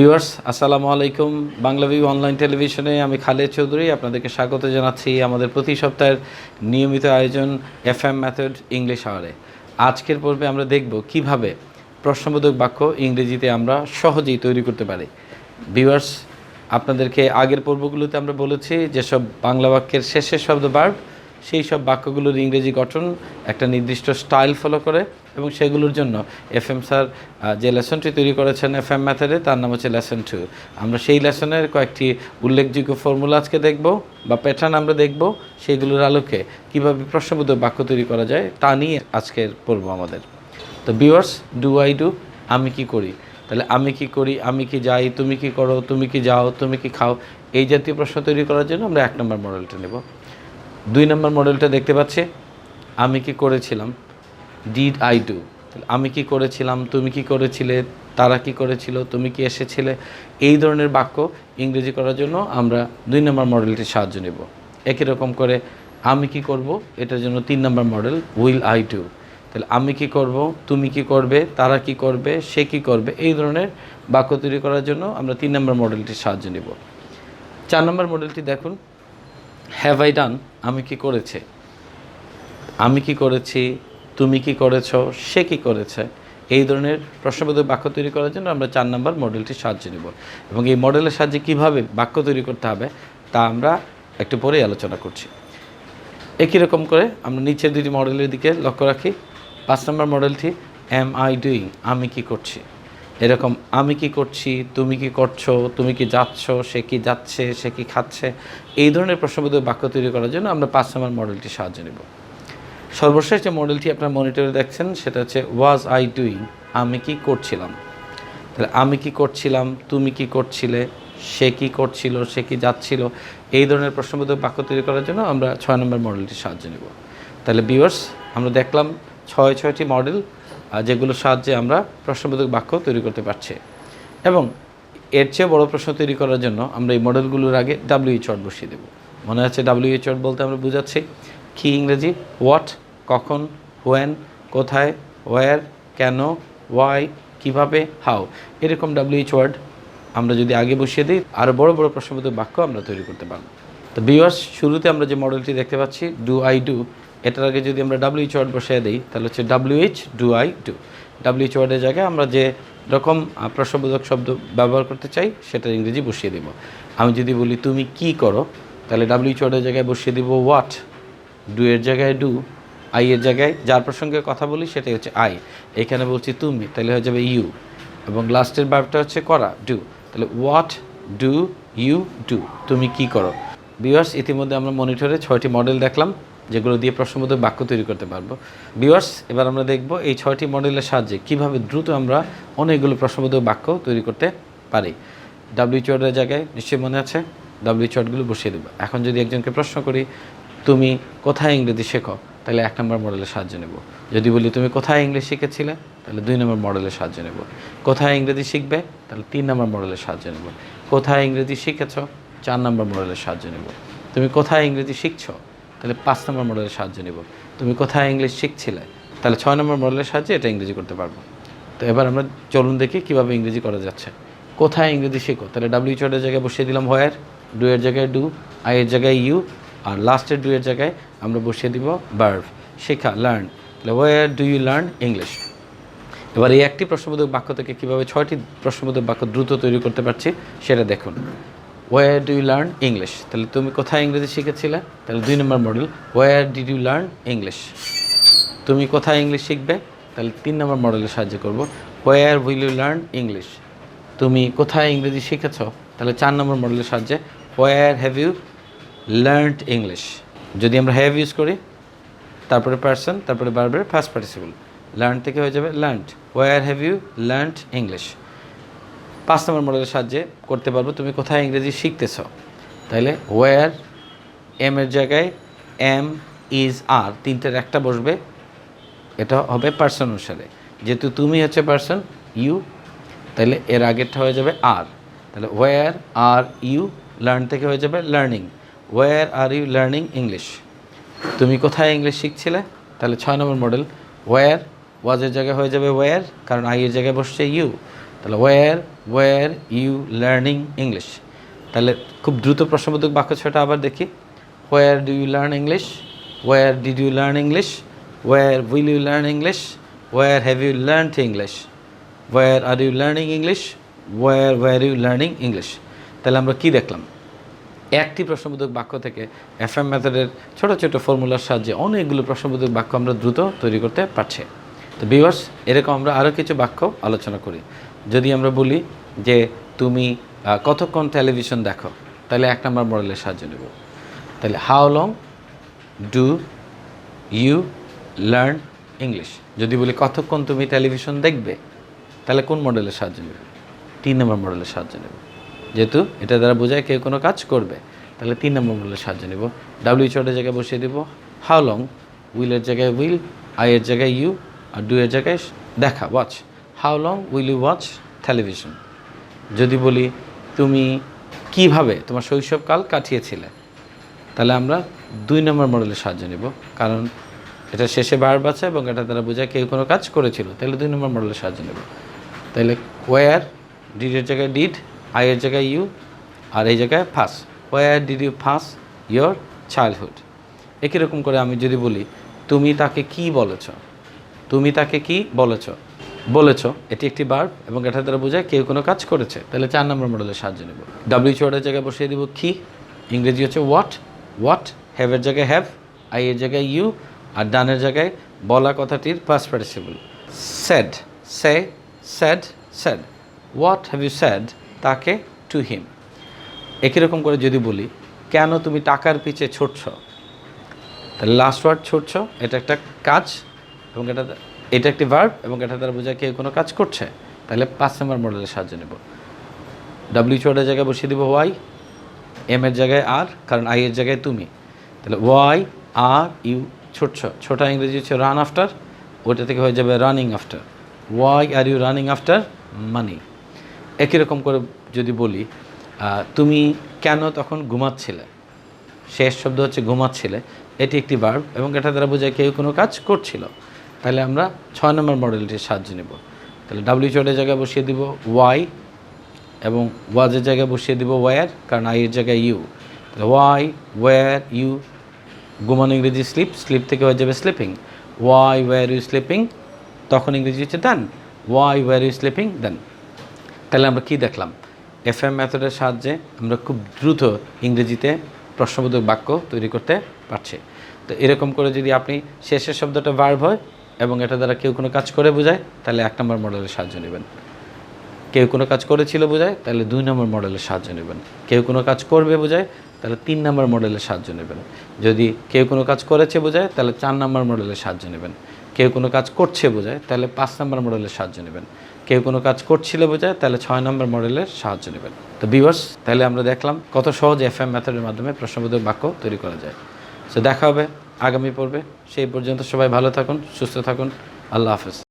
Viewers আসসালামু আলাইকুম। Bangla view online টেলিভিশনে আমি খালেদ চৌধুরী আপনাদেরকে স্বাগত জানাচ্ছি আমাদের প্রতি সপ্তাহের নিয়মিত আয়োজন এফএম মেথড ইংলিশ আওয়ারে। আজকের পর্বে আমরা দেখব কিভাবে প্রশ্নবোধক বাক্য ইংরেজিতে আমরা সহজেই তৈরি করতে পারি। ভিউয়ার্স, আপনাদেরকে আগের পর্বগুলোতে আমরা বলেছি যেসব বাংলা বাক্যের শেষের শব্দ ভার্ব, সেই সব বাক্যগুলোর ইংরেজি গঠন একটা নির্দিষ্ট স্টাইল ফলো করে এবং সেগুলোর জন্য এফএম স্যার যে লেসনটি তৈরি করেছেন এফএম মেথডে তার নাম হচ্ছে লেসন 2। আমরা সেই লেসনের কয়েকটি উল্লেখযোগ্য ফর্মুলা আজকে দেখব বা প্যাটার্ন আমরা দেখব, সেইগুলোর আলোকে কীভাবে প্রশ্নবোধক বাক্য তৈরি করা যায় তা নিয়ে আজকের পর্ব আমাদের। তো ভিউয়ার্স, ডু আই ডু, আমি কি করি, তাহলে আমি কি করি, আমি কি যাই, তুমি কি করো, তুমি কি যাও, তুমি কি খাও, এই জাতীয় প্রশ্ন তৈরি করার জন্য আমরা 1 নম্বর মডেলটা নেব। 2 নম্বর মডেলটা দেখতে পাচ্ছি, আমি কি করেছিলাম, ডিড আই ডু। তাহলে আমি কি করেছিলাম, তুমি কি করেছিলে, তারা কি করেছিল, তুমি কি এসেছিলে, এই ধরনের বাক্য ইংরেজি করার জন্য আমরা 2 নম্বর মডেলটির সাহায্য নেব। একই রকম করে আমি কি করব, এটার জন্য 3 নম্বর মডেল উইল আই ডু। তাহলে আমি কি করব, তুমি কি করবে, তারা কি করবে, সে কি করবে, এই ধরনের বাক্য তৈরি করার জন্য আমরা 3 নম্বর মডেলটির সাহায্য নেব। 4 নম্বর মডেলটি দেখুন, হ্যাভ আই ডান, আমি কি করেছে, আমি কি করেছি, তুমি কি করেছ, সে কি করেছে, এই ধরনের প্রশ্নবোধক বাক্য তৈরি করার জন্য আমরা 4 নম্বর মডেলটির সাহায্য নেব এবং এই মডেলের সাহায্যে কীভাবে বাক্য তৈরি করতে হবে তা আমরা একটু পরেই আলোচনা করছি। একই রকম করে আমরা নিচের 2টি মডেলের দিকে লক্ষ্য রাখি। 5 নম্বর মডেলটি এম আই ডুইং, আমি কি করছি। এরকম আমি কি করছি, তুমি কি করছো, তুমি কি যাচ্ছ, সে কি যাচ্ছে, সে কি খাচ্ছে, এই ধরনের প্রশ্নবোধক বাক্য তৈরি করার জন্য আমরা 5 নম্বর মডেলটির সাহায্য নেব। সর্বশেষ যে মডেলটি আপনার মনিটরে দেখছেন সেটা হচ্ছে ওয়াজ আই ডুইং, আমি কি করছিলাম। তাহলে আমি কি করছিলাম, তুমি কি করছিলে, সে কি করছিল, সে কি যাচ্ছিল, এই ধরনের প্রশ্নবোধক বাক্য তৈরি করার জন্য আমরা 6 নম্বর মডেলটির সাহায্য নেব। তাহলে ভিউয়ার্স, আমরা দেখলাম 6টি মডেল যেগুলোর সাহায্যে আমরা প্রশ্নবোধক বাক্য তৈরি করতে পারছি এবং এর চেয়ে বড় প্রশ্ন তৈরি করার জন্য আমরা এই মডেলগুলোর আগে WH ওয়ার্ড বসিয়ে দেব। মনে আছে WH ওয়ার্ড বলতে আমরা বুঝাচ্ছি কি ইংরেজি, হোয়াট কখন, হোয়েন কোথায়, ওয়্যার কেন, ওয়াই কিভাবে, হাউ, এরকম WH ওয়ার্ড আমরা যদি আগে বসিয়ে দিই আরও বড় বড় প্রশ্নবোধক বাক্য আমরা তৈরি করতে পারব। তো ভিউয়ার্স, শুরুতে আমরা যে মডেলটি দেখতে পাচ্ছি ডু আই ডু, এটার আগে যদি আমরা WH ওয়ার্ড বসিয়ে দিই তাহলে হচ্ছে WH do I do. WH ওয়ার্ডের জায়গায় আমরা যে রকম প্রশ্নবোধক শব্দ ব্যবহার করতে চাই সেটার ইংরেজি বসিয়ে দেব। আমি যদি বলি তুমি কি করো, তাহলে WH ওয়ার্ডের জায়গায় বসিয়ে দেব হোয়াট, ডু এর জায়গায় ডু, আই এর জায়গায় যার প্রসঙ্গে কথা বলি সেটাই হচ্ছে আই। এখানে বলছি তুমি, তাহলে হয়ে যাবে ইউ এবং লাস্টের ভার্বটা হচ্ছে করা, ডু। তাহলে হোয়াট ডু ইউ ডু, তুমি কি করো। ভিউয়ার্স, ইতিমধ্যে আমরা মনিটরে 6টি মডেল দেখলাম যেগুলো দিয়ে প্রশ্নবোধক বাক্য তৈরি করতে পারবো। ভিউয়ার্স, এবার আমরা দেখব এই 6টি মডেলের সাহায্যে কীভাবে দ্রুত আমরা অনেকগুলো প্রশ্নবোধক বাক্য তৈরি করতে পারি। WH ওয়ার্ডের জায়গায় নিশ্চয়ই মনে আছে WH ওয়ার্ডগুলো বসিয়ে দেবো। এখন যদি একজনকে প্রশ্ন করি তুমি কোথায় ইংরেজি শেখো, তাহলে 1 নম্বর মডেলের সাহায্য নেব। যদি বলি তুমি কোথায় ইংলিশ শিখেছিলে, তাহলে 2 নম্বর মডেলের সাহায্য নেব। কোথায় ইংরেজি শিখবে, তাহলে 3 নম্বর মডেলের সাহায্য নেব। কোথায় ইংরেজি শিখেছ, 4 নম্বর মডেলের সাহায্য নেব। তুমি কোথায় ইংরেজি শিখছো, তাহলে 5 নম্বর মডেলের সাহায্য নেব। তুমি কোথায় ইংলিশ শিখছিলে, তাহলে 6 নম্বর মডেলের সাহায্যে এটা ইংরেজি করতে পারবো। তো এবার আমরা চলুন দেখি কীভাবে ইংরেজি করা যাচ্ছে। কোথায় ইংরেজি শেখো, তাহলে WH ওয়ার্ডের জায়গায় বসিয়ে দিলাম হোয়ার, ডু এর জায়গায় ডু, আই এর জায়গায় ইউ, আর লাস্টের ডু এর জায়গায় আমরা বসিয়ে দিব ভার্ব, শেখা, লার্ন। তাহলে where do you learn English. এবার এই একটি প্রশ্নবোধক বাক্য থেকে কীভাবে 6টি প্রশ্নবোধক বাক্য দ্রুত তৈরি করতে পারছি সেটা দেখুন। Where do you learn English, তাহলে তুমি কোথায় ইংরেজি শিখেছিলে, তাহলে 2 নম্বর model where did you learn English. তুমি কোথায় ইংলিশ শিখবে, তাহলে 3 নম্বর মডেলের সাহায্য করব, where will you learn English. তুমি কোথায় ইংরেজি শিখেছ, তাহলে 4 নম্বর মডেলের সাহায্যে where have you learned English. যদি আমরা হ্যাভ ইউজ করি তারপরে পারসন তারপরে ভার্বের ফার্স্ট পার্টিসিপল, লার্ন থেকে হয়ে যাবে learned, where have you learned English. 5 number মডেলের সাহায্যে করতে পারবো তুমি কোথায় ইংরেজি শিখতেছ, তাহলে ওয়ার এম এর জায়গায় এম ইজ আর, তিনটের একটা বসবে, এটা হবে পার্সন অনুসারে। যেহেতু তুমি হচ্ছে পার্সন, ইউ, তাহলে এর আগেরটা হয়ে যাবে আর। তাহলে ওয়ার আর ইউ, লার্ন থেকে হয়ে যাবে learning, where are you learning English. তুমি কোথায় ইংলিশ শিখছিলে, তাহলে 6 নম্বর মডেল ওয়ার, ওয়াজের জায়গায় হয়ে যাবে ওয়ার কারণ আই এর জায়গায় বসছে ইউ, তাহলে ওয়্যার ইউ লার্নিং ইংলিশ। তাহলে খুব দ্রুত প্রশ্নবোধক বাক্য ছয়টা আবার দেখি। Where do you learn English, where did you learn English, where will you learn English, where have you learned English, where are you learning English, were you learning English. তাহলে আমরা কি দেখলাম? একটি প্রশ্নবোধক বাক্য থেকে এফএম মেথডের ছোট ছোট ফর্মুলার সাহায্যে অনেকগুলো প্রশ্নবোধক বাক্য আমরা দ্রুত তৈরি করতে পারছি। তো ভিউয়ার্স, এরকম আমরা আরও কিছু বাক্য আলোচনা করি। যদি আমরা বলি যে তুমি কতক্ষণ টেলিভিশন দেখো, তাহলে 1 নম্বর মডেলের সাহায্য নেব। তাহলে how long do you learn English. যদি বলি কতক্ষণ তুমি টেলিভিশন দেখবে, তাহলে কোন মডেলের সাহায্য নেবে? 3 নম্বর মডেলের সাহায্য নেব। যেহেতু এটা দ্বারা বোঝায় কেউ কোনো কাজ করবে, তাহলে 3 নম্বর মডেলের সাহায্য নেব। WH এর জায়গায় বসিয়ে দেব হাউ লং, উইলের জায়গায় উইল, আইয়ের জায়গায় ইউ, আর ডু এর জায়গায় দেখা, watch. How long will you watch television. যদি বলি তুমি কিভাবে তোমার শৈশবকাল কাটিয়েছিলে, তাহলে আমরা 2 নম্বর মডেলের সাহায্য নেব, কারণ এটা শেষে ভার্ব আছে এবং এটা দ্বারা বোঝায় কেউ কোনো কাজ করেছিল, তাহলে 2 নম্বর মডেলের সাহায্য নেব। তাহলে ওয়্যার, ডিডের জায়গায় ডিড, আইয়ের জায়গায় ইউ, আর এই জায়গায় pass. Where did you pass your childhood. একই রকম করে আমি যদি বলি তুমি তাকে কি বলেছ, তুমি তাকে কি বলেছ, এটি একটি ভার্ব এবং এটা দ্বারা বোঝায় কেউ কোনো কাজ করেছে, তাহলে 4 নম্বর মডেলের সাহায্য নেব। WH এর জায়গায় বসিয়ে দেব কি, ইংরেজি হচ্ছে হোয়াট, হ্যাভের জায়গায় হ্যাভ, আইয়ের জায়গায় ইউ, আর ডানের জায়গায় বলা কথাটির past participle said, said. What have you said তাকে টু হিম। একই রকম করে যদি বলি কেন তুমি টাকার পিছে ছুটছ, তাহলে লাস্ট ওয়ার্ড ছুটছ, এটা একটা কাজ এবং এটা একটি ভার্ব এবং এটা দ্বারা বোঝায় কেউ কোনো কাজ করছে, তাহলে 5 নম্বর মডেলের সাহায্য নেব। WH এর জায়গায় বসিয়ে দেবো ওয়াই, এম এর জায়গায় আর, কারণ আই এর জায়গায় তুমি, তাহলে ওয়াই আর ইউ ছুটছ। ছোটা ইংরেজি হচ্ছে রান আফটার, ওটা থেকে হয়ে যাবে running after. Why are you running after money. একই রকম করে যদি বলি তুমি কেন তখন ঘুমাচ্ছিলে, শেষ শব্দ হচ্ছে ঘুমাচ্ছিলে, এটি একটি ভার্ব এবং এটা দ্বারা বোঝায় কেউ কোনো কাজ করছিল, তাহলে আমরা 6 নম্বর মডেলটির সাহায্য নেব। তাহলে WH এর জায়গায় বসিয়ে দিব ওয়াই এবং ওয়াজের জায়গায় বসিয়ে দিব ওয়্যার, কারণ আই এর জায়গায় ইউ। তাহলে ওয়াই ওয়্যার ইউ, ঘুমানো ইংরেজি স্লিপ থেকে হয়ে যাবে sleeping. Why were you sleeping, তখন ইংরেজি হচ্ছে then, why were you sleeping then. তাহলে আমরা কি দেখলাম? এফএম মেথডের সাহায্যে আমরা খুব দ্রুত ইংরেজিতে প্রশ্নবোধক বাক্য তৈরি করতে পারছি। তো এরকম করে যদি আপনি শেষের শব্দটা ভার্ব হয় এবং এটা দ্বারা কেউ কোনো কাজ করে বোঝায়, তাহলে 1 নম্বর মডেলের সাহায্য নেবেন। কেউ কোনো কাজ করেছিল বোঝায়, তাহলে 2 নম্বর মডেলের সাহায্য নেবেন। কেউ কোনো কাজ করবে বোঝায়, তাহলে 3 নম্বর মডেলের সাহায্য নেবেন। যদি কেউ কোনো কাজ করেছে বোঝায়, তাহলে 4 নম্বর মডেলের সাহায্য নেবেন। কেউ কোনো কাজ করছে বোঝায়, তাহলে 5 নম্বর মডেলের সাহায্য নেবেন। কেউ কোনো কাজ করছিল বোঝায়, তাহলে 6 নম্বর মডেলের সাহায্য নেবেন। তো ভিউয়ার্স, তাহলে আমরা দেখলাম কত সহজ এফএম মেথডের মাধ্যমে প্রশ্নবোধক বাক্য তৈরি করা যায়। সো দেখা হবে আগামী পর্বে। সেই পর্যন্ত সবাই ভালো থাকুন, সুস্থ থাকুন। আল্লাহ হাফেজ।